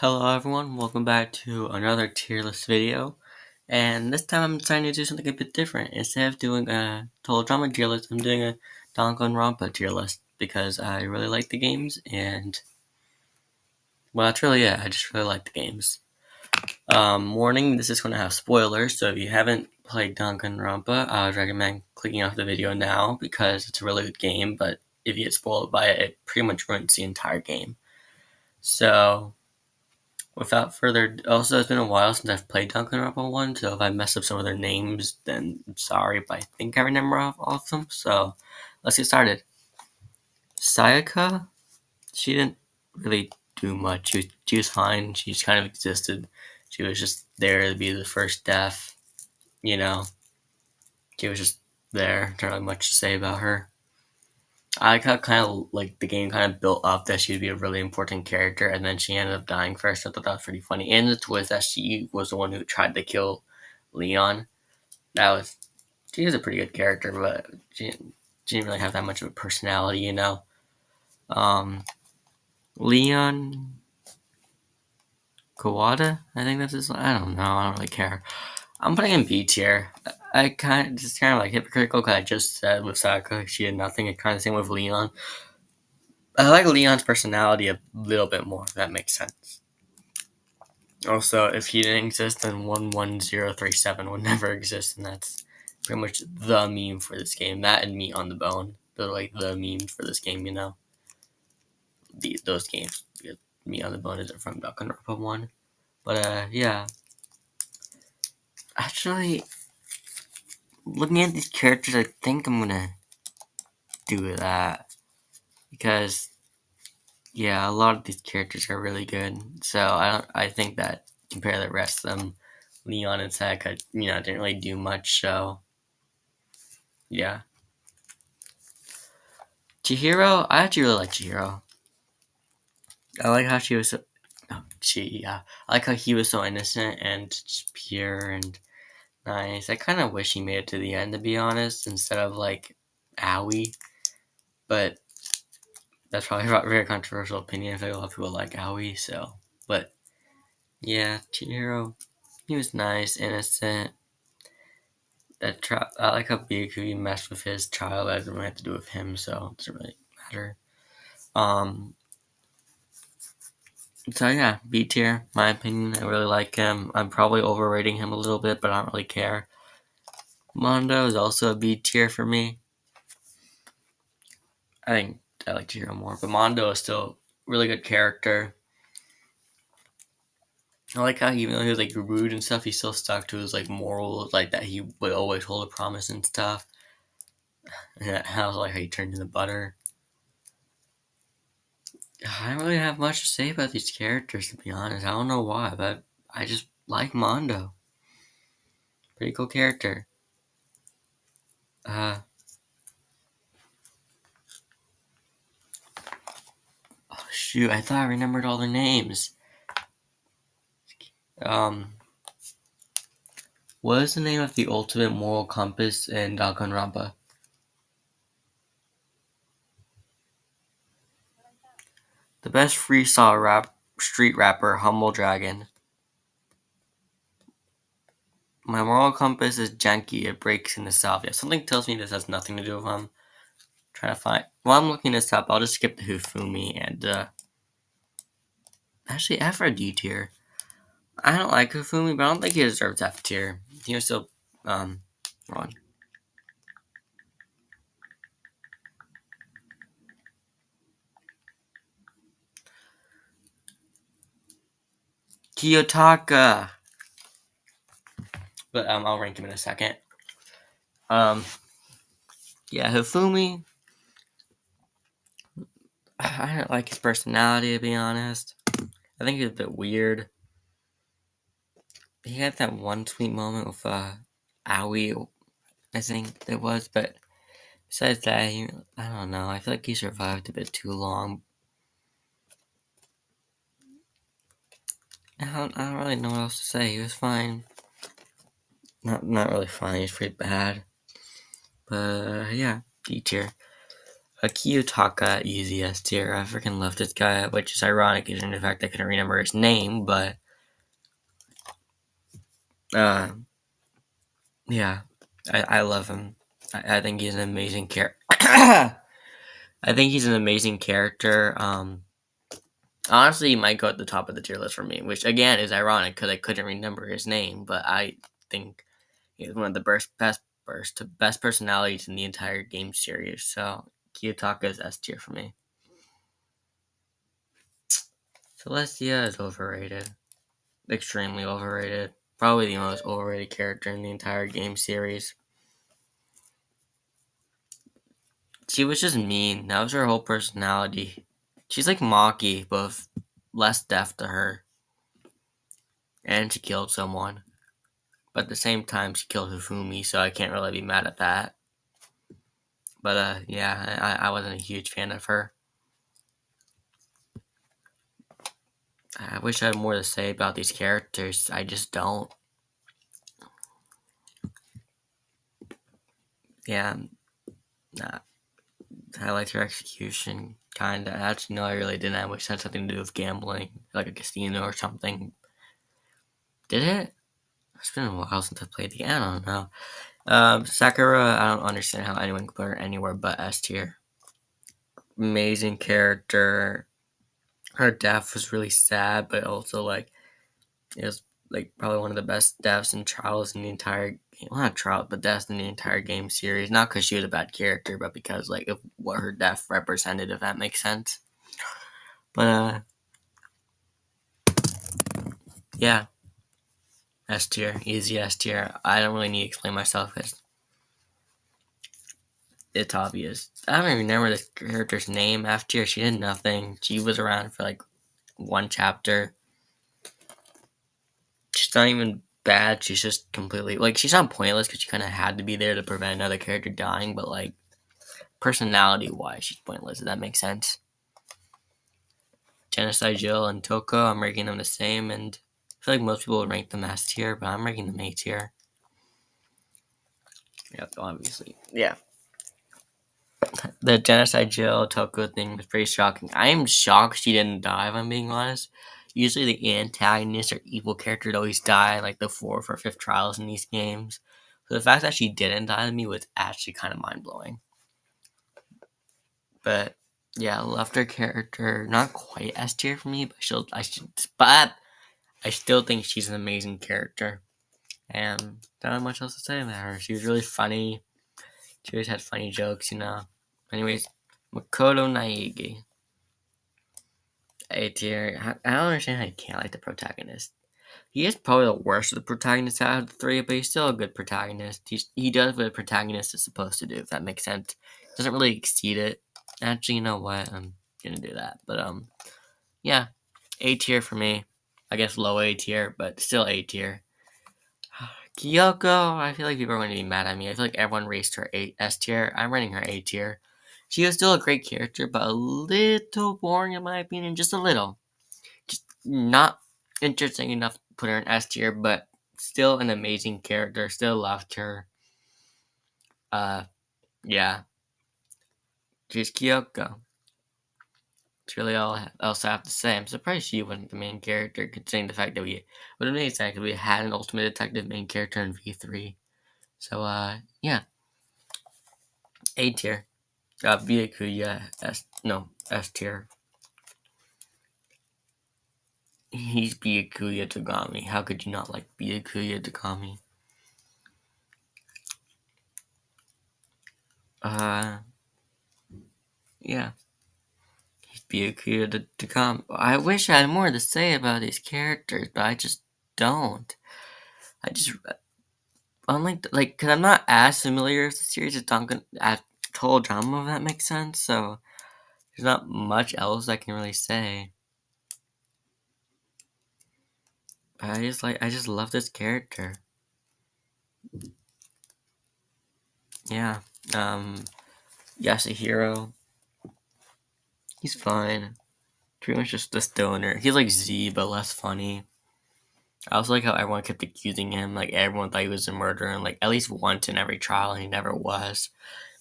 Hello everyone, welcome back to another tier list video. And this time I'm deciding to do something a bit different. Instead of doing a total drama tier list, I'm doing a Danganronpa tier list because I really like the games and well that's really it. I just really like the games. Warning, this is gonna have spoilers, so if you haven't played Danganronpa, I would recommend clicking off the video now because it's a really good game, but if you get spoiled by it, it pretty much ruins the entire game. So without further, also it's been a while since I've played Danganronpa 1, so if I mess up some of their names, then I'm sorry, but I think I remember all of them, so let's get started. Sayaka, she didn't really do much. She was fine, she just kind of existed. She was just there to be the first death, you know. She was just there, not really much to say about her. I got kind of like the game kind of built up that she'd be a really important character, and then she ended up dying first. I thought that was pretty funny. And the twist that she was the one who tried to kill Leon. That was she was a pretty good character, but she didn't really have that much of a personality, you know. Um, Leon Kawada, I think that's his. I don't know. I don't really care. I'm putting in B tier. I kind of like hypocritical because I just said with Saka she did nothing. It's kind of the same with Leon. I like Leon's personality a little bit more, if that makes sense. Also, if he didn't exist, then 11037 would never exist, and that's pretty much the meme for this game. That and Meat on the Bone. They're like the memes for this game, you know? Those games. Meat on the Bone isn't from Danganronpa 1. But, yeah. Actually, looking at these characters, I think I'm gonna do that. Because yeah, a lot of these characters are really good. So I think that compare the rest of them, Leon and Saga, didn't really do much. So yeah, Chihiro, I actually really like Chihiro. I like how she was so, yeah, I like how he was so innocent and just pure and nice. I kind of wish he made it to the end, to be honest, instead of like Aoi. But that's probably a very controversial opinion. I feel like a lot of people like Aoi, so but yeah, Chihiro, he was nice, innocent. I like how Byakuya messed with his child. That doesn't really have to do with him, so it doesn't really matter. Um, so yeah, B tier, my opinion. I really like him. I'm probably overrating him a little bit, but I don't really care. Mondo is also a B tier for me. I think I like Jiro more, but Mondo is still a really good character. I like how even though he was like rude and stuff, he still stuck to his like morals, like that he would always hold a promise and stuff. And I was like how he turned into butter. I don't really have much to say about these characters, to be honest. I don't know why, but I just like Mondo. Pretty cool character. Uh, oh shoot, I thought I remembered all their names. Um, what is the name of the ultimate moral compass in Danganronpa? The best freestyle street rapper, Humble Dragon. My moral compass is janky. It breaks in the south. Yeah, something tells me this has nothing to do with him. Trying to find. While I'm looking this up, I'll just skip the Hufumi and actually F for D tier. I don't like Hufumi, but I don't think he deserves F tier. He was still wrong. Kiyotaka. But I'll rank him in a second. Um, yeah, Hifumi. I don't like his personality, to be honest. I think he's a bit weird. He had that one sweet moment with Aoi, I think it was, but besides that, I don't know. I feel like he survived a bit too long. I don't really know what else to say. He was fine. Not really fine. He's pretty bad. But yeah, D tier. Kiyotaka, easy S tier. I freaking love this guy, which is ironic given the fact I couldn't remember his name, but uh, yeah, I love him. I think he's an amazing character. I think he's an amazing character. Honestly, he might go at the top of the tier list for me, which again is ironic because I couldn't remember his name, but I think he's one of the best personalities in the entire game series. So Kiyotaka is S tier for me. Celestia is overrated, extremely overrated. Probably the most overrated character in the entire game series. She was just mean. That was her whole personality. She's like Maki, but with less depth to her. And she killed someone. But at the same time, she killed Hifumi, so I can't really be mad at that. But yeah, I wasn't a huge fan of her. I wish I had more to say about these characters. I just don't. Yeah, nah. I liked her execution, kinda. Actually, no, I really didn't. I wish it had something to do with gambling, like a casino or something. Did it? It's been a while since I played the game. I don't know. Sakura, I don't understand how anyone could put her anywhere but S tier. Amazing character. Her death was really sad, but also like it was like probably one of the best deaths and trials in the entire game. Well, not trials, but deaths in the entire game series. Not because she was a bad character, but because like of what her death represented, if that makes sense. But yeah, S tier, easy S tier. I don't really need to explain myself because it's obvious. I don't even remember the character's name. F tier, she did nothing. She was around for like one chapter. She's not even bad. She's just completely like she's not pointless because she kind of had to be there to prevent another character dying. But like personality wise, she's pointless. If that makes sense. Genocide Jill and Toko, I'm ranking them the same, and I feel like most people would rank them S tier, but I'm ranking them A tier. Yeah, obviously. Yeah. The Genocide Jill Toko thing was pretty shocking. I am shocked she didn't die, if I'm being honest. Usually the antagonist or evil character would always die in like the 4th or 5th trials in these games. So the fact that she didn't die to me was actually kind of mind blowing. But yeah, loved her character. Not quite S tier for me, but I still think she's an amazing character. And don't have much else to say about her. She was really funny. She always had funny jokes, you know. Anyways, Makoto Naegi. A tier. I don't understand how you can't like the protagonist. He is probably the worst of the protagonists out of the three, but he's still a good protagonist. He does what a protagonist is supposed to do, if that makes sense. Doesn't really exceed it. Actually, you know what? I'm gonna do that. But yeah, A tier for me. I guess low A tier, but still A tier. Kyoko, I feel like people are going to be mad at me. I feel like everyone raised her S tier. I'm rating her A tier. She was still a great character, but a little boring in my opinion. Just a little. Just not interesting enough to put her in S tier, but still an amazing character. Still loved her. Yeah. She's Kyoko. That's really all else I have to say. I'm surprised she wasn't the main character, considering the fact that we would have made sense because we had an Ultimate Detective main character in V3. So, yeah. A tier. Byakuya, S tier. He's Byakuya Tagami. How could you not like Byakuya Tagami? Yeah. He's Byakuya Tagami. I wish I had more to say about these characters, but I just don't. Cause I'm not as familiar with the series as Total Drama, if that makes sense, so there's not much else I can really say. I just love this character. Yeah. Yasuhiro. He's fine. Pretty much just a stoner. He's like Z, but less funny. I also like how everyone kept accusing him. Like, everyone thought he was a murderer, and like, at least once in every trial, and he never was.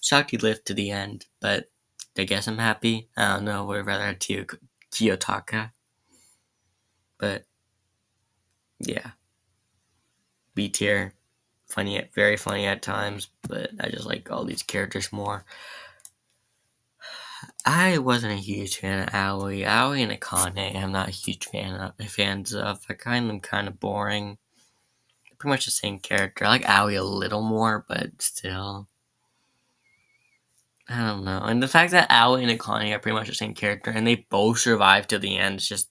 Shocked he lived to the end, but I guess I'm happy. I don't know. Would rather have Kiyotaka, but yeah, B tier. Funny, very funny at times, but I just like all these characters more. I wasn't a huge fan of Aoi. Aoi and Akane, I'm not a huge fans of. I find them kind of boring. They're pretty much the same character. I like Aoi a little more, but still, I don't know. And the fact that Aoi and Akane are pretty much the same character, and they both survive to the end, is just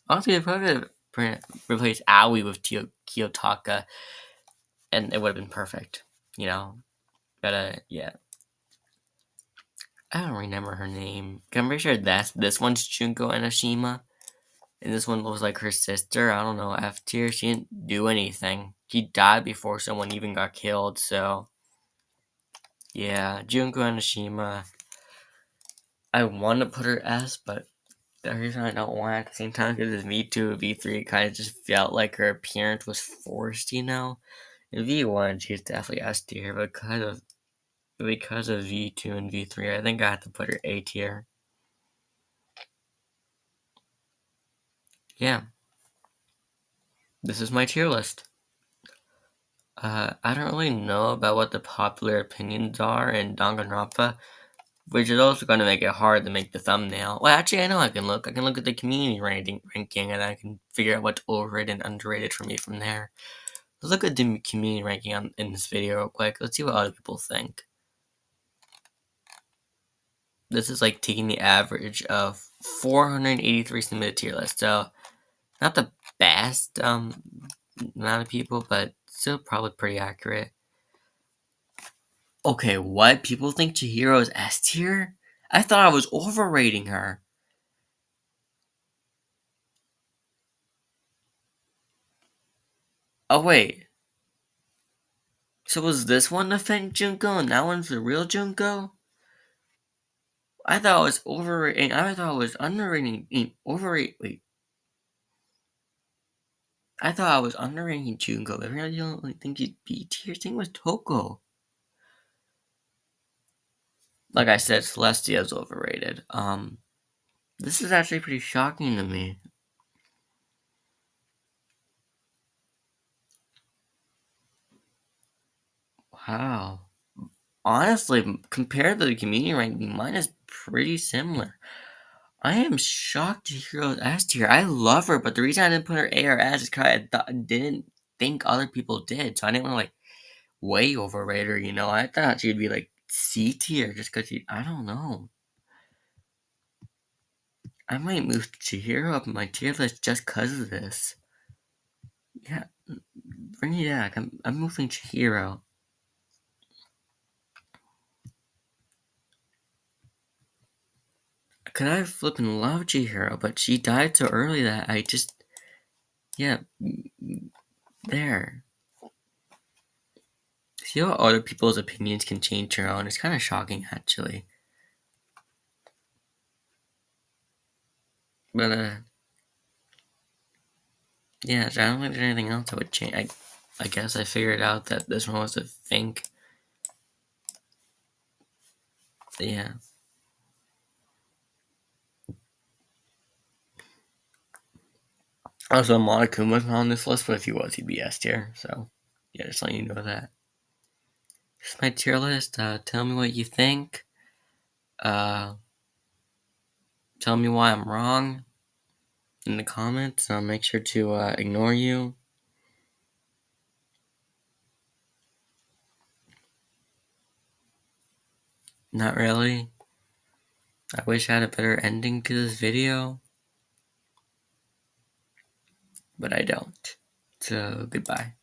honestly, they probably replace Aoi with Kiyotaka, and it would have been perfect, you know. But yeah. I don't remember her name. I'm pretty sure this one's Junko Enoshima, and this one was like her sister. I don't know, F tier. She didn't do anything. She died before someone even got killed. So yeah, Junko Enoshima. I want to put her S, but the reason I don't want it at the same time because V2 and V3 kind of just felt like her appearance was forced, you know. In V1, she's definitely S tier, but because of V2 and V3, I think I have to put her A tier. Yeah. This is my tier list. I don't really know about what the popular opinions are in Danganronpa, which is also going to make it hard to make the thumbnail. Well, actually, I know I can look. I can look at the community ranking, and I can figure out what's overrated and underrated for me from there. Let's look at the community ranking in this video real quick. Let's see what other people think. This is like taking the average of 483 submitted tier list, so not the best amount of people, but still probably pretty accurate. Okay, what? People think Chihiro is S tier? I thought I was overrating her. Oh, wait. So was this one the fake Junko and that one's the real Junko? I thought I was overrating. I thought I was underrating. Wait. I thought I was underrating Junko. I really don't think he'd be tier. Thing was Toko. Like I said, Celestia's overrated. This is actually pretty shocking to me. Wow. Honestly, compared to the community ranking, mine is pretty similar. I am shocked to hear S tier. I love her, but the reason I didn't put her A or S is because I didn't think other people did. So I didn't want to like way overrate her, you know. I thought she'd be like C tier just because I don't know. I might move Chihiro up in my tier list just because of this. Yeah, bring it back. I'm moving Chihiro. Cause I flipping love Chihiro, but she died so early that I just yeah there. See how other people's opinions can change your own? It's kind of shocking, actually. But, yeah, so I don't think there's anything else I would change. I guess I figured out that this one was a think. Yeah. Also, Monokuma's not on this list, but if he was, he'd be S tier. So, yeah, just letting you know that. This is my tier list. Tell me what you think. Uh, tell me why I'm wrong in the comments. I'll make sure to ignore you. Not really. I wish I had a better ending to this video, but I don't. So, goodbye.